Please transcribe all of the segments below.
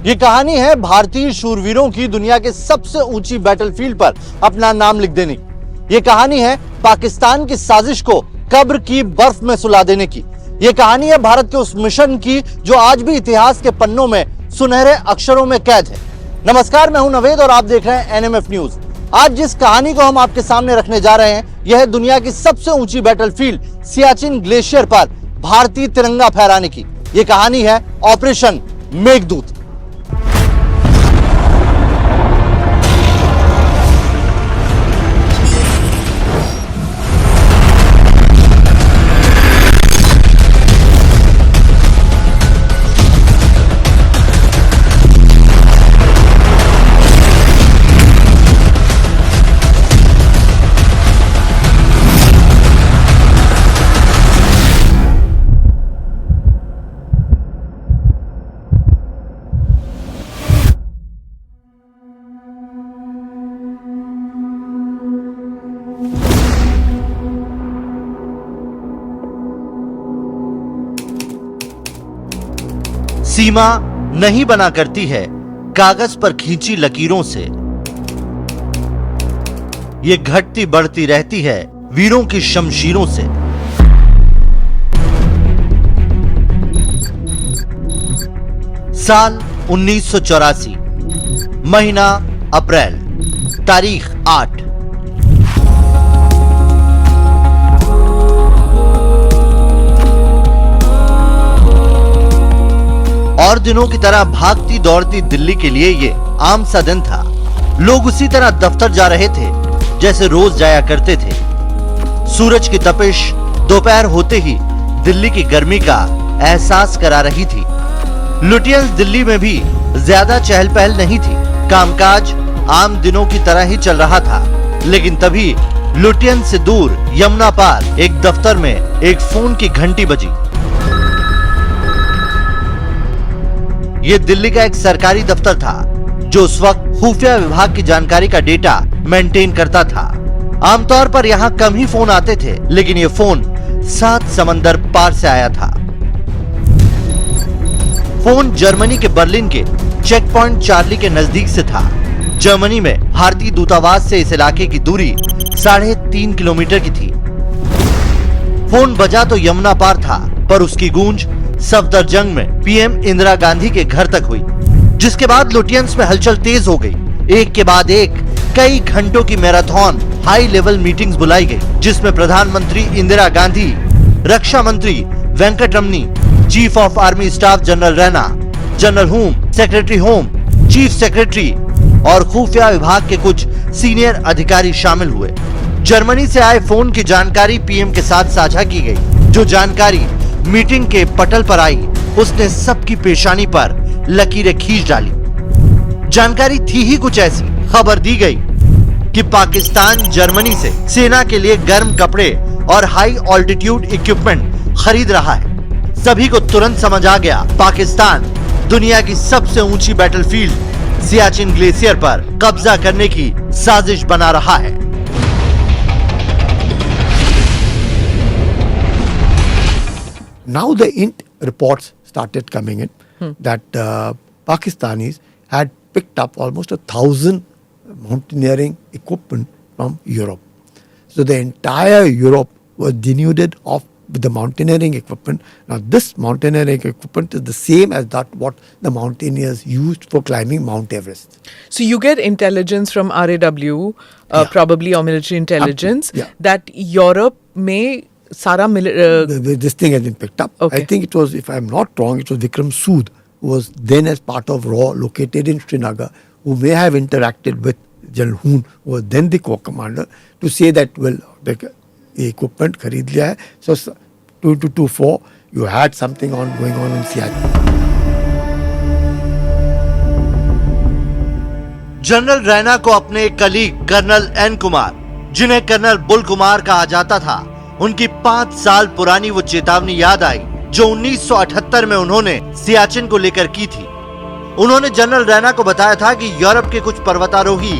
ये कहानी है भारतीय शूरवीरों की दुनिया के सबसे ऊंची बैटलफील्ड पर अपना नाम लिख देने की। ये कहानी है पाकिस्तान की साजिश को कब्र की बर्फ में सुला देने की। ये कहानी है भारत के उस मिशन की जो आज भी इतिहास के पन्नों में सुनहरे अक्षरों में कैद है। नमस्कार, मैं हूं नवेद और आप देख रहे हैं एनएमएफ न्यूज। आज जिस कहानी को हम आपके सामने रखने जा रहे हैं यह है दुनिया की सबसे ऊंची बैटलफील्ड सियाचिन ग्लेशियर पर भारतीय तिरंगा फहराने की। यह कहानी है ऑपरेशन मेघदूत। सीमा नहीं बना करती है कागज पर खींची लकीरों से, ये घटती बढ़ती रहती है वीरों की शमशीरों से। साल 1984, महीना अप्रैल, तारीख 8। और दिनों की तरह भागती दौड़ती दिल्ली के लिए ये आम सा दिन था। लोग उसी तरह दफ्तर जा रहे थे जैसे रोज जाया करते थे। सूरज की तपिश दोपहर होते ही दिल्ली की गर्मी का एहसास करा रही थी। लुटियंस दिल्ली में भी ज्यादा चहल पहल नहीं थी। कामकाज आम दिनों की तरह ही चल रहा था, लेकिन तभी लुटियंस से दूर यमुना पार एक दफ्तर में एक फोन की घंटी बजी। ये दिल्ली का एक सरकारी दफ्तर था जो उस वक्त खुफिया विभाग की जानकारी का डेटा मेंटेन करता था। आमतौर पर यहाँ कम ही फोन आते थे, लेकिन ये फोन 7 समंदर पार से आया था। फोन जर्मनी के बर्लिन के चेक पॉइंट चार्ली के नजदीक से था। जर्मनी में भारतीय दूतावास से इस इलाके की दूरी 3.5 किलोमीटर की थी। फोन बजा तो यमुना पार था, पर उसकी गूंज सफदरजंग में पीएम इंदिरा गांधी के घर तक हुई, जिसके बाद लुटियंस में हलचल तेज हो गई। एक के बाद एक कई घंटों की मैराथन हाई लेवल मीटिंग्स बुलाई गई, जिसमें प्रधानमंत्री इंदिरा गांधी, रक्षा मंत्री Venkataramani, chief of army staff general Raina, general home secretary home, chief secretary और खुफिया विभाग के कुछ सीनियर अधिकारी शामिल हुए। जर्मनी से आए फोन की जानकारी पीएम के साथ साझा की गई। जो जानकारी मीटिंग के पटल पर आई उसने सबकी पेशानी पर लकीरें खींच डाली। जानकारी थी ही कुछ ऐसी। खबर दी गई कि पाकिस्तान जर्मनी से सेना के लिए गर्म कपड़े और हाई ऑल्टीट्यूड इक्विपमेंट खरीद रहा है। सभी को तुरंत समझ आ गया पाकिस्तान दुनिया की सबसे ऊंची बैटलफील्ड सियाचिन ग्लेशियर पर कब्जा करने की साजिश बना रहा है। Now the reports started coming in that Pakistanis had picked up almost 1,000 mountaineering equipment from Europe. So the entire Europe was denuded of the mountaineering equipment. Now this mountaineering equipment is the same as that what the mountaineers used for climbing Mount Everest. So you get intelligence from RAW, probably or military intelligence, that Europe may this thing has been picked up. Okay. I think it was, if I'm not wrong, it was Vikram Sood, who was then as part of RAW located in Srinagar, who may have interacted with General Hoon, who was then the corps commander, to say that, well, the equipment khareed liya hai. So 2224, you had something going on in Siachen. General Raina को अपने colleague colonel N Kumar, जिन्हें colonel bull Kumar कहा जाता था, उनकी 5 साल पुरानी वो चेतावनी याद आई जो 1978 में उन्होंने सियाचिन को लेकर की थी। उन्होंने जनरल रैना को बताया था कि यूरोप के कुछ पर्वतारोही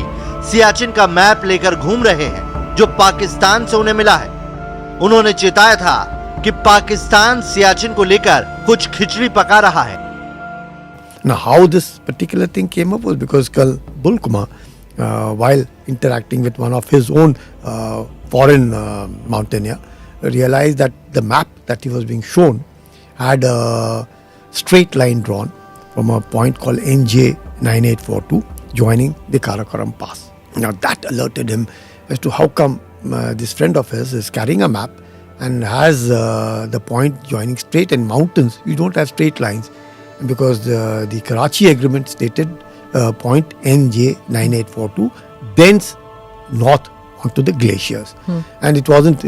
सियाचिन का मैप लेकर घूम रहे हैं जो पाकिस्तान से उन्हें मिला है। उन्होंने चेताया था कि पाकिस्तान सियाचिन को लेकर कुछ खिचड़ी पका रहा है। Now, how this particular thing came up was because Colonel Bulkumar, while interacting with one of his own foreign mountaineer, realized that the map that he was being shown had a straight line drawn from a point called NJ 9842 joining the Karakoram Pass. Now that alerted him as to how come this friend of his is carrying a map and has the point joining straight in mountains. You don't have straight lines because the Karachi agreement stated point NJ 9842 thence north onto the glaciers. And it wasn't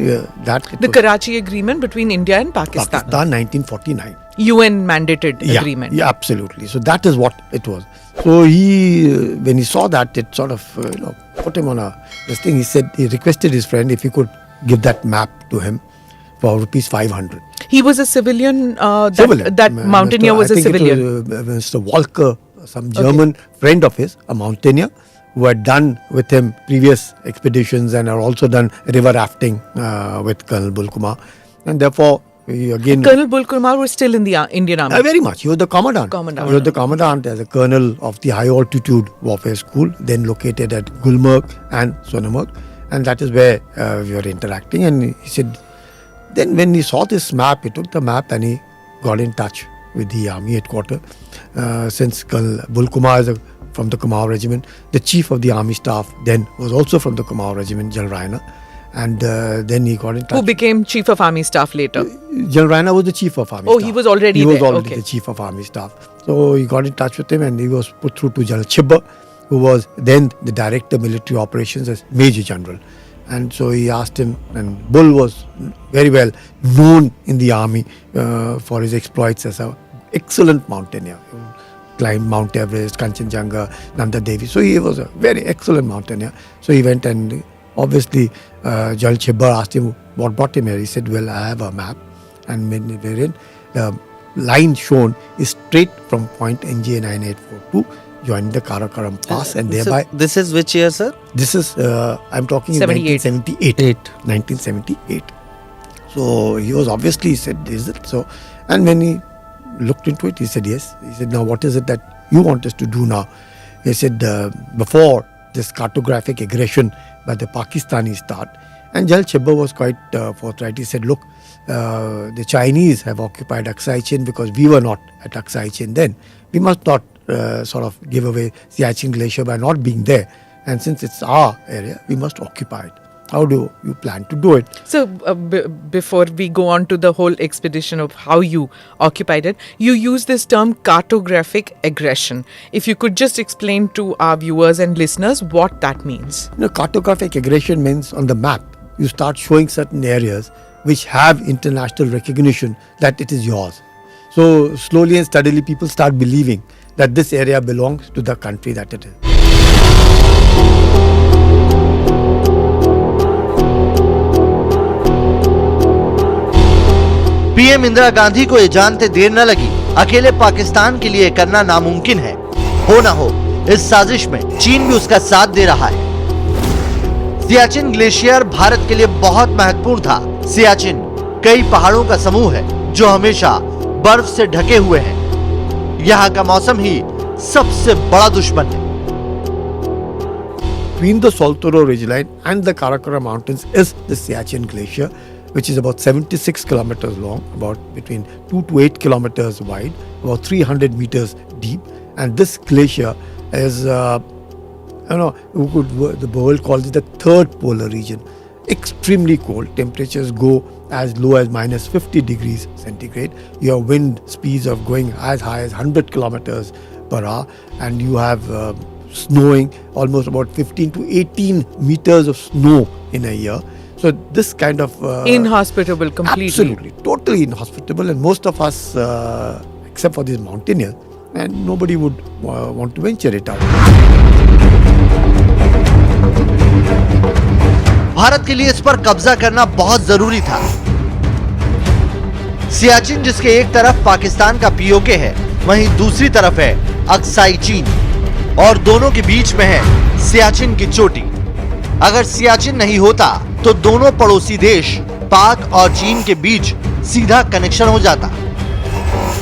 that. It The was Karachi agreement between India and Pakistan. Pakistan 1949. UN mandated agreement. Yeah, absolutely. So that is what it was. So he, when he saw that, it sort of put him on this thing. He said he requested his friend if he could give that map to him for rupees 500. He was a civilian. Civilian. That mountaineer was I a think civilian. It was, Mr. Walker, some German friend of his, a mountaineer, who had done with him previous expeditions and had also done river rafting with Colonel Bulkumar. And therefore, he again... Colonel Bulkumar was still in the Indian Army. Very much. He was the commandant. He was the commandant as a colonel of the High Altitude Warfare School, then located at Gulmarg and Sonamarg. And that is where we were interacting. And he said, then when he saw this map, he took the map and he got in touch with the army headquarters. Since Colonel Bulkumar is from the Kumaon regiment, the chief of the army staff then was also from the Kumaon regiment, General Raina. And then he got in touch. Who became chief of army staff later? General Raina was the chief of army staff. He was already there. He was there. already the chief of army staff. So he got in touch with him and he was put through to General Chibba, who was then the director of military operations as Major General. And so he asked him, and Bull was very well known in the army for his exploits as an excellent mountaineer. He climbed Mount Everest, Kanchenjunga, Nanda Devi. So he was a very excellent mountaineer. So he went and obviously General Chibba asked him what brought him here. He said, well, I have a map and wherein the line shown is straight from point NJ 9842 joining the Karakoram Pass and thereby... So this is which year, sir? This is, I'm talking in 1978. 1978. So he was obviously, he said, is it so? And when he looked into it, he said, yes. He said, now what is it that you want us to do now? He said, before this cartographic aggression by the Pakistanis start, and General Chibba was quite forthright. He said, look, the Chinese have occupied Aksai Chin because we were not at Aksai Chin then. We must not sort of give away Siachen Glacier by not being there. And since it's our area, we must occupy it. How do you plan to do it? So before we go on to the whole expedition of how you occupied it, you use this term cartographic aggression. If you could just explain to our viewers and listeners what that means. Cartographic aggression means on the map, you start showing certain areas which have international recognition that it is yours. So slowly and steadily people start believing that this area belongs to the country that it is. PM Indira Gandhi को ये जानते देर न लगी अकेले पाकिस्तान के लिए करना नामुमकिन है। हो ना हो इस साजिश में चीन भी उसका साथ दे रहा है। सियाचिन ग्लेशियर भारत के लिए बहुत महत्वपूर्ण था। सियाचिन कई पहाड़ों का समूह है जो हमेशा बर्फ से ढके हुए हैं। यहाँ का मौसम ही सबसे बड़ा दुश्मन है। Between the Saltoro ridgeline and the Karakoram mountains is the Siachen Glacier, which is about 76 kilometers long, about between 2 to 8 kilometers wide, about 300 meters deep. And this glacier is, the world calls it the third polar region. Extremely cold. Temperatures go as low as minus 50 degrees centigrade. You have wind speeds of going as high as 100 kilometers per hour, and you have snowing almost about 15 to 18 meters of snow in a year. So this kind of... inhospitable completely. Absolutely. Totally inhospitable. And most of us, except for these mountaineers, and nobody would want to venture it out. Bharat के लिए इस पर कब्जा करना बहुत जरूरी था। सियाचिन जिसके एक तरफ पाकिस्तान का पीओके है, वहीं दूसरी तरफ है अक्साई चीन, और दोनों के बीच में है सियाचिन की चोटी। अगर सियाचिन नहीं होता तो दोनों पड़ोसी देश पाक और चीन के बीच सीधा कनेक्शन हो जाता।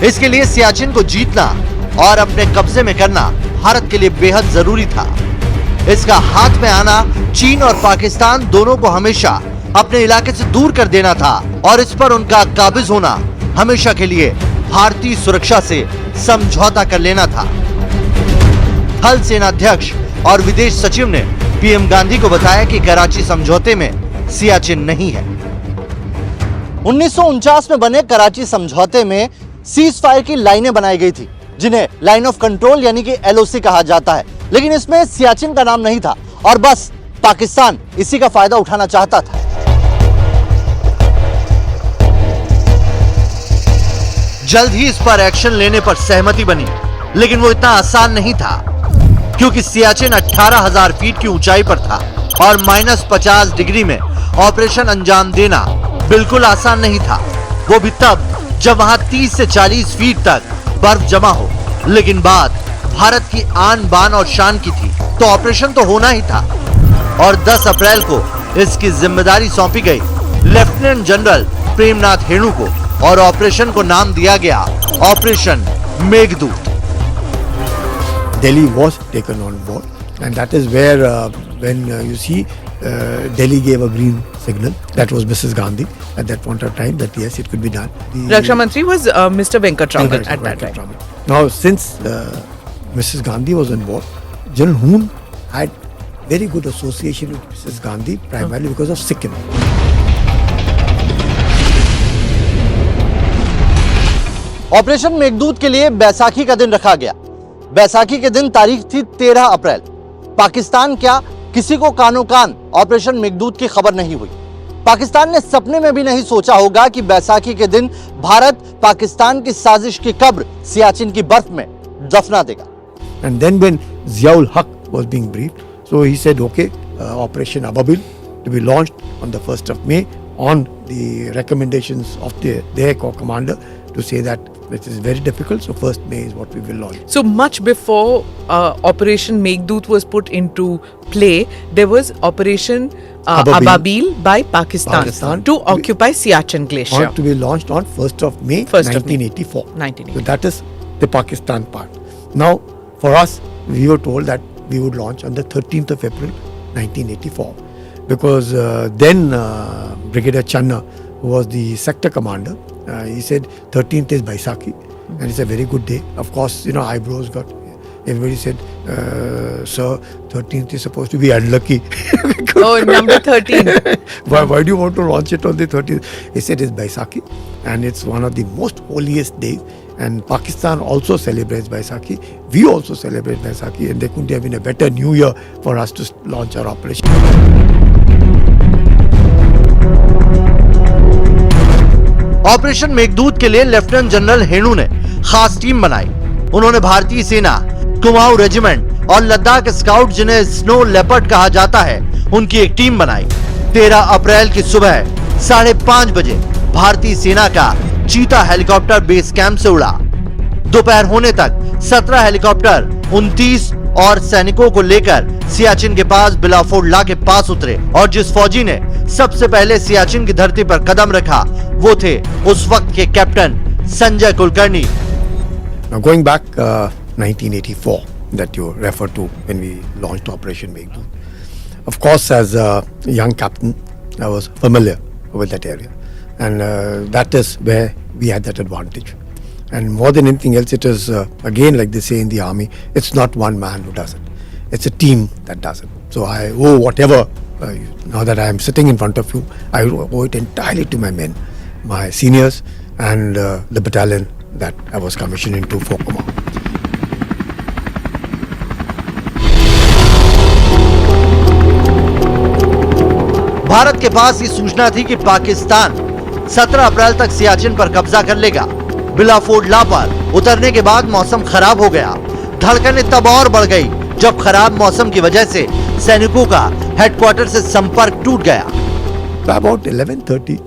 इसके लिए सियाचिन को जीतना और अपने कब्जे में करना भारत के लिए बेहद जरूरी था। इसका हाथ में आना चीन और पाकिस्तान दोनों को हमेशा अपने इलाके से दूर कर देना था और इस पर उनका काबिज होना हमेशा के लिए भारतीय सुरक्षा से समझौता कर लेना था। थल सेनाध्यक्ष और विदेश सचिव ने पीएम गांधी को बताया कि कराची समझौते में सियाचिन नहीं है। 1949 में बने कराची समझौते में सीज फायर की लाइनें बनाई गई थी, जिन्हें लाइन ऑफ कंट्रोल यानी कि एलओसी कहा जाता है, लेकिन इसमें सियाचिन का नाम नहीं था और बस पाकिस्तान इसी का फायदा उठाना चाहता था। जल्द ही इस पर एक्शन लेने पर सहमति बनी, लेकिन वो इतना आसान नहीं था, क्योंकि सियाचिन 18,000 फीट की ऊंचाई पर था और -50 डिग्री में ऑपरेशन अंजाम देना बिल्कुल आसान नहीं था, वो भी तब जब वहां 30 से 40 फीट तक बर्फ जमा हो। लेकिन बात भारत की आन बान और शान की थी, तो ऑपरेशन तो होना ही था और 10 अप्रैल को इसकी जिम्मेदारी सौंपी गई लेफ्टिनेंट जनरल प्रेमनाथ हेणु को और ऑपरेशन को नाम दिया गया operation Meghdoot. Delhi was taken on board, and that is where when you see Delhi gave a green signal. That was Mrs. Gandhi at that point of time that yes, it could be done. Raksha Mantri was Mr. Venkatraman at that time. Now, since Mrs. Gandhi was on board, General Hoon had very good association with Mrs. Gandhi primarily because of Sikkim. Operation Meghdoot के लिए बैसाखी का दिन रखा गया। बैसाखी के दिन तारीख थी 13 अप्रैल। पाकिस्तान क्या, किसी को कानो कान ऑपरेशन मेघदूत की खबर नहीं हुई। पाकिस्तान ने सपने में भी नहीं सोचा होगा कि बैसाखी के दिन भारत पाकिस्तान की साजिश की कब्र सियाचिन की बर्फ में दफना देगा। And then when Ziaul Haq was being briefed, so he said, okay, Operation Ababil to be launched on the 1st of May on the recommendations of their corps commander to say that it is very difficult, so 1st May is what we will launch. So much before Operation Meghdoot was put into play, there was Operation Ababil by Pakistan to occupy Siachen Glacier. To be launched on 1st of May 1984. 1984. So that is the Pakistan part. Now, for us, we were told that we would launch on the 13th of April 1984 because then Brigadier Channa, who was the sector commander, he said 13th is Baisakhi and it's a very good day. Of course, eyebrows got, everybody said, sir, 13th is supposed to be unlucky. Oh, number 13. Why do you want to launch it on the 13th? He said it's Baisakhi and it's one of the most holiest days, and Pakistan also celebrates Baisakhi. We also celebrate Baisakhi, and there couldn't have been a better new year for us to launch our operation. Operation Meghdoot के लिए lieutenant general हेणु ने खास team बनाई। उन्होंने भारतीय सेना, Kumaon regiment और Ladakh scout, जिन्हें स्नो लेपर्ड कहा जाता है, उनकी एक टीम बनाई। 13 अप्रैल की सुबह 5:30 बजे भारतीय सेना का चीता हेलीकॉप्टर बेस कैंप से उड़ा। दोपहर होने तक 17 हेलीकॉप्टर 29 और सैनिकों को लेकर सियाचिन के पास बिलाफोर्ड के पास उतरे और जिस फौजी ने सबसे पहले सियाचिन की धरती पर कदम रखा वो थे उस वक्त के captain Sanjay Kulkarni. Now going back 1984 that you referred to when we launched Operation Meghdoot. Of course, as a young captain, I was familiar with that area, and that is where we had that advantage. And more than anything else, it is again, like they say in the army, it's not one man who does it. It's a team that does it. So I owe whatever, now that I am sitting in front of you, I owe it entirely to my men, my seniors, and the battalion that I was commissioned into for command. Bharat के पास ये सूचना थी कि पाकिस्तान 17 अप्रैल तक सियाचिन पर कब्जा कर लेगा। बिलाफोर्ड पर उतरने के बाद मौसम खराब हो गया। धड़कनें तब और बढ़ गई जब खराब मौसम की वजह से सैनिकों का हेडक्वार्टर से संपर्क टूट गया। About 11:30,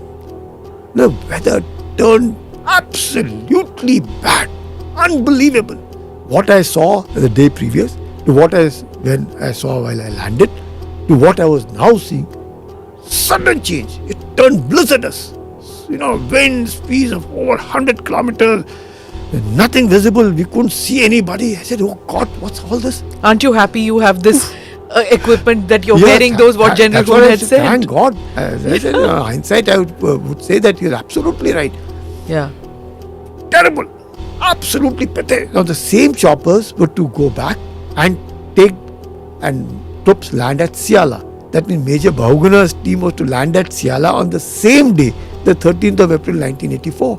the weather turned absolutely bad, unbelievable. What I saw the day previous to when I saw while I landed to what I was now seeing, sudden change. It turned blizzardous. Wind speeds of over 100 kilometers, Nothing visible. We couldn't see anybody. I said, oh God, what's all this? Aren't you happy you have this equipment that you're Yeah, wearing those what General that's what Hoon I had said? Thank God. As I said, in hindsight, I would say that you're absolutely right. Yeah. Terrible. Absolutely pathetic. Now, the same choppers were to go back and take and troops land at Siala. That means Major Bahugana's team was to land at Siala on the same day, the 13th of April 1984.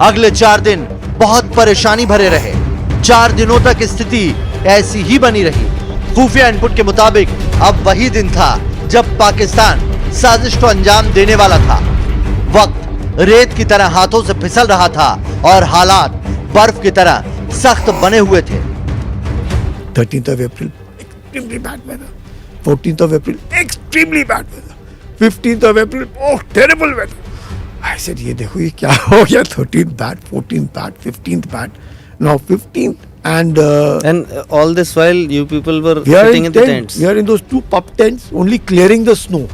अगले 4 दिन बहुत परेशानी भरे रहे। 4 दिनों तक स्थिति ऐसी ही बनी रही। खुफिया इनपुट के मुताबिक अब वही दिन था जब पाकिस्तान साजिश को अंजाम देने वाला था। वक्त रेत की तरह हाथों से फिसल रहा था और हालात बर्फ की तरह सख्त बने हुए थे। 13th of April, extremely bad weather. 14th of April, extremely bad weather. 15th of April, oh, terrible weather. I said, ये देखो ये क्या हो गया? 13th bad, 14th bad, 15th bad. Now 15th and all this while you people were we are sitting in in the tent. tents. We are in those 2 pup tents, only clearing the snow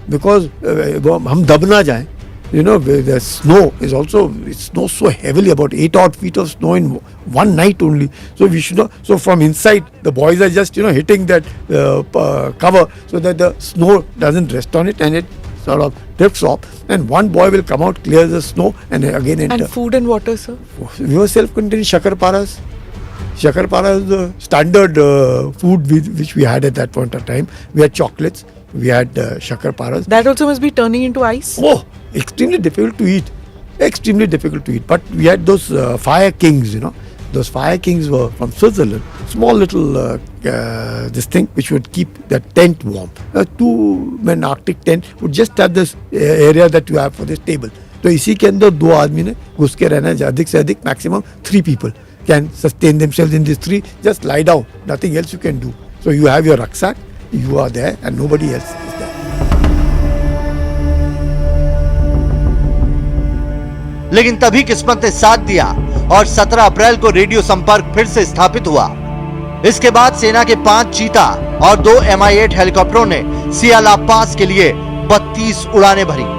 because हम दब ना जाएं. You know, the snow is also, it snows so heavily, about 8 odd feet of snow in one night only. So we should not, so from inside, the boys are just, hitting that cover so that the snow doesn't rest on it and it sort of drifts off. And one boy will come out, clear the snow and again enter. And food and water, sir? We were self-contained Shakarparas. Shakarpara is the standard food which we had at that point of time. We had chocolates, we had Shakarparas. That also must be turning into ice? Oh, extremely difficult to eat. Extremely difficult to eat. But we had those fire kings, Those fire kings were from Switzerland. Small little this thing which would keep the tent warm. A 2-man Arctic tent would just have this area that you have for this table. So इसी के अंदर 2 आदमी ने घुस के रहना है, अधिक से अधिक maximum 3 people can sustain themselves in these 3. Just lie down. Nothing else you can do. So you have your rucksack, you are there and nobody else is there. लेकिन तभी किस्मत ने साथ दिया और 17 अप्रैल को रेडियो संपर्क फिर से स्थापित हुआ। इसके बाद सेना के 5 चीता और 2 Mi-8 हेलीकॉप्टरों ने सियाला पास के लिए 32 उड़ानें भरी।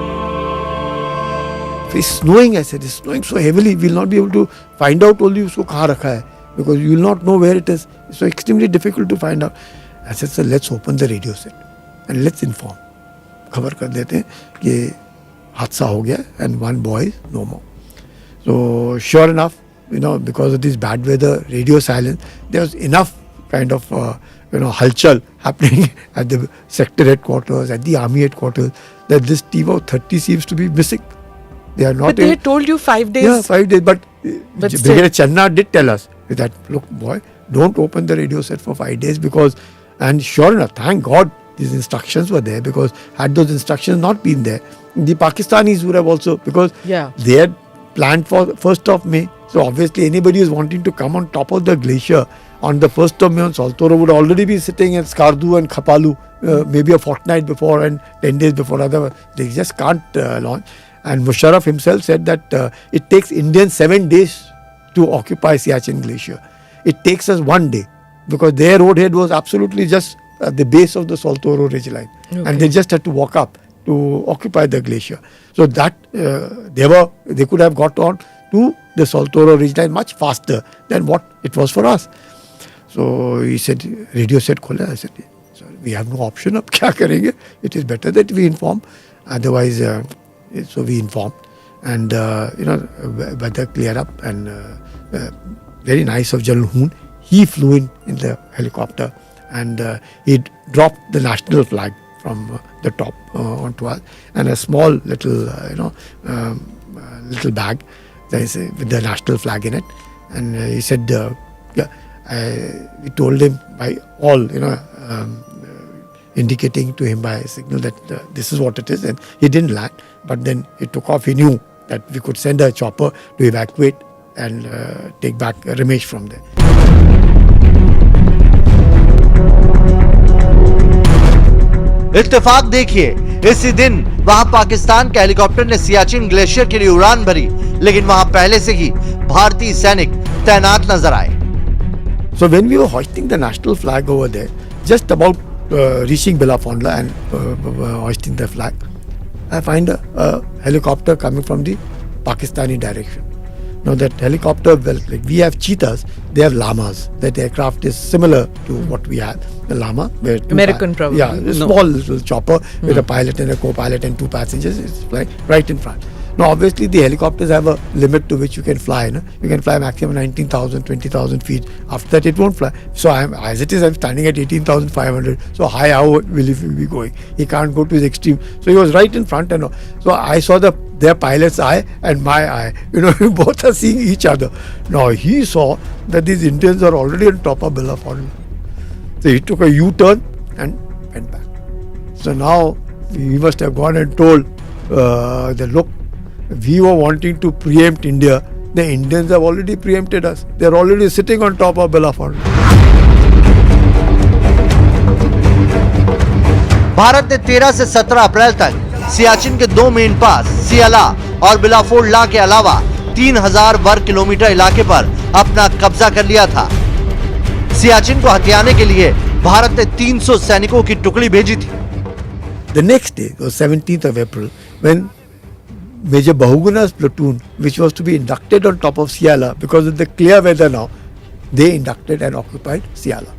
It's snowing, I said, it's snowing so heavily, we'll not be able to find out only उसको कहाँ रखा है, because you will not know where it is. It's so extremely difficult to find out. I said, sir, let's open the radio set and let's inform. खबर कर देते हैं कि हादसा हो गया and one boy is no more. So sure enough, because of this bad weather, radio silence, there was enough kind of halchal happening at the sector headquarters, at the army headquarters, that this team of 30 seems to be missing. They are not. But they had told you 5 days. Yeah, 5 days. But still. Brigadier Channa did tell us that, look, boy, don't open the radio set for 5 days because, and sure enough, thank God these instructions were there, because had those instructions not been there, the Pakistanis would have also, because they had planned for 1st of May. So obviously anybody who's wanting to come on top of the glacier on the 1st of May on Saltoro would already be sitting at Skardu and Khapalu maybe a fortnight before and 10 days before. Otherwise, they just can't launch. And Musharraf himself said that it takes Indians 7 days to occupy Siachen Glacier. It takes us 1 day because their roadhead was absolutely just at the base of the Saltoro ridgeline. Okay. And they just had to walk up to occupy the glacier. So that they could have got on to the Saltoro ridgeline much faster than what it was for us. So he said, radio set khola. I said, sorry, we have no option. Ab kya karenge? It is better that we inform. Otherwise, so we informed. And, weather cleared up and very nice of General Hoon. He flew in the helicopter and he dropped the national flag from the top onto us, and a small little, little bag with the national flag in it. And he said, we told him by all, indicating to him by a signal that this is what it is, and he didn't land. But then he took off. He knew that we could send a chopper to evacuate and take back Ramesh from there. इत्तेफाक देखिए, इसी दिन वहां पाकिस्तान के helicopter ने Siachen glacier के लिए उड़ान भरी, लेकिन वहां पहले से ही भारतीय सैनिक तैनात नजर आए। So when we were hoisting the national flag over there, just about reaching Belafonla and hoisting the flag, I find a helicopter coming from the Pakistani direction. Now that helicopter, well, like we have cheetahs, they have llamas. That aircraft is similar to what we have, the llama. Where American probably. Yeah, a small little chopper with a pilot and a co-pilot and 2 passengers. It's flying right in front. Now obviously the helicopters have a limit to which you can fly. No? You can fly maximum 19,000, 20,000 feet. After that it won't fly. So as it is, I'm standing at 18,500. So high, how will he be going? He can't go to his extreme. So he was right in front, and so I saw their pilot's eye and my eye. Both are seeing each other. Now he saw that these Indians are already on top of Belafond. So he took a U-turn and went back. So now he must have gone and told the look, we were wanting to preempt India. The Indians have already preempted us. They're already sitting on top of Belafond. Bharat ने 13 से 17 अप्रैल तक सियाचिन के 2 main पास सियाला और बिलाफोर्ड ला के अलावा 3000 वर्ग kilometre इलाके पर अपना कब्जा कर लिया था। सियाचिन को हथियाने के लिए भारत ने 300 सैनिकों की टुकड़ी भेजी थी। The next day, it was 17th of April, when Major Bahuguna's platoon, which was to be inducted on top of Siala because of the clear weather now, they inducted and occupied Siala.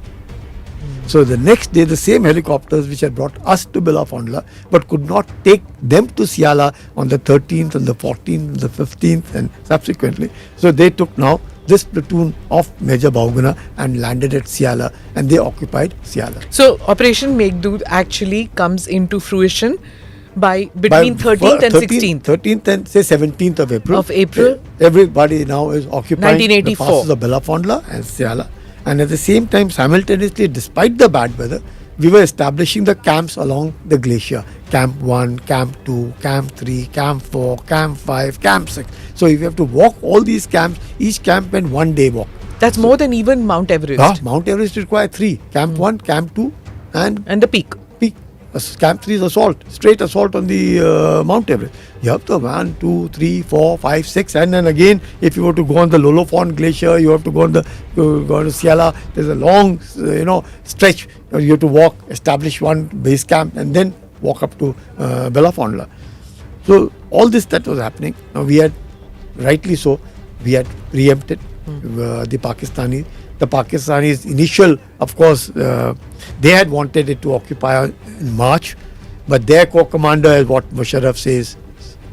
So the next day, the same helicopters which had brought us to Belafondla but could not take them to Siala on the 13th, on the 14th, the 15th and subsequently. So they took now this platoon of Major Bahuguna and landed at Siala, and they occupied Siala. So Operation Meghdoot actually comes into fruition between 13th and 16th. 13th and say 17th of April. Of April. Everybody now is occupying 1984. the passes of Belafondla and Siala. And at the same time, simultaneously, despite the bad weather, we were establishing the camps along the glacier. Camp 1, Camp 2, Camp 3, Camp 4, Camp 5, Camp 6. So if you have to walk all these camps, each camp went 1 day walk. That's more than even Mount Everest. Mount Everest requires 3. Camp 1, Camp 2 and And the peak. peak. Camp 3 is assault, straight assault on the Mount Everest. You have to 1, 2, 3, 4, 5, 6, and then again, if you were to go on the Lolofon Glacier, you have to go on the go to Siala. There's a long, stretch. You have to walk, establish one base camp, and then walk up to Belafondla. So all this that was happening. Now we had, rightly so, we had preempted the Pakistanis. The Pakistanis initial, of course, they had wanted it to occupy in March, but their co-commander, as what Musharraf says,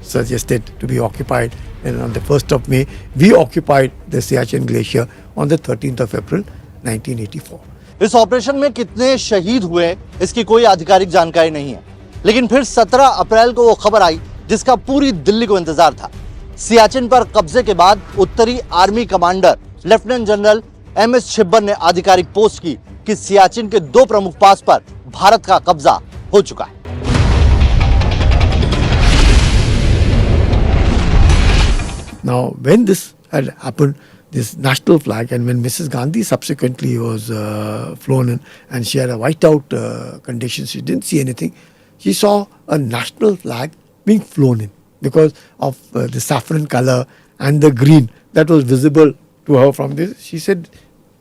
suggested to be occupied. And on the 1st of May, we occupied the Siachen Glacier on the 13th of April, 1984. इस operation में कितने शहीद हुए इसकी कोई आधिकारिक जानकारी नहीं है, लेकिन फिर 17 अप्रैल को वो खबर आई जिसका पूरी दिल्ली को इंतजार था। सियाचिन पर कब्जे के बाद उत्तरी army commander lieutenant general MS Chhibber ने आधिकारिक पोस्ट की कि सियाचिन के 2 प्रमुख पास पर भारत का कब्जा हो चुका है। Now, when this had happened, this national flag, and when Mrs. Gandhi subsequently was flown in and she had a whiteout condition, she didn't see anything. She saw a national flag being flown in because of the saffron color and the green that was visible to her from this. She said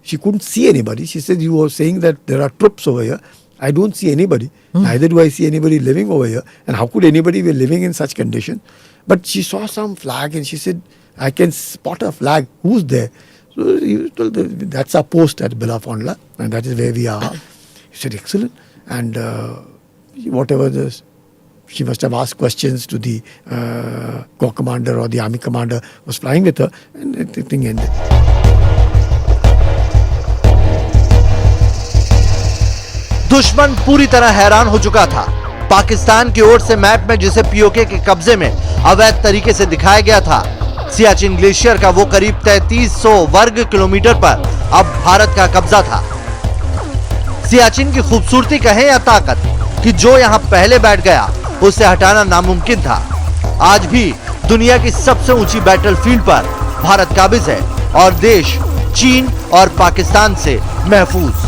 she couldn't see anybody. She said, you were saying that there are troops over here. I don't see anybody. Neither do I see anybody living over here. And how could anybody be living in such conditions? But she saw some flag and she said, I can spot a flag. Who's there? So he told her, that's our post at Belafondla, and that is where we are. He said, excellent. And whatever this, she must have asked questions to the corps commander or the army commander was flying with her, and the thing ended. दुश्मन पूरी तरह हैरान हो चुका था। पाकिस्तान की ओर से map में जिसे पीओके के कब्जे में अवैध तरीके से दिखाया गया था, सियाचिन ग्लेशियर का वो करीब 3300 वर्ग किलोमीटर पर अब भारत का कब्जा था। सियाचिन की खूबसूरती कहें या ताकत कि जो यहां पहले बैठ गया उसे हटाना नामुमकिन था। आज भी दुनिया की सबसे ऊंची बैटलफील्ड पर भारत काबिज है और देश चीन और पाकिस्तान से महफूज।